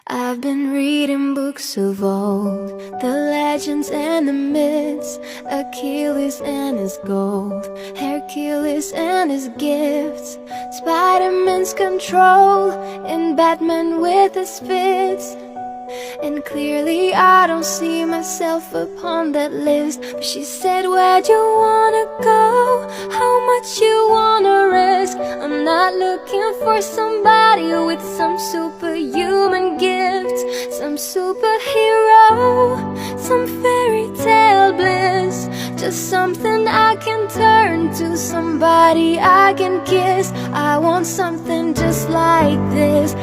I've been reading books of old, the legends and the myths, Achilles and his gold, Hercules and his gifts, Spider-Man's control, and Batman with his fits. And clearly I don't see myself upon that list. But she said, where'd you wanna go? How much you wanna risk? I'm not looking for somebody with some superhuman gifts, some superhero, some fairy tale bliss. Just something I can turn to, somebody I can kiss. I want something just like this.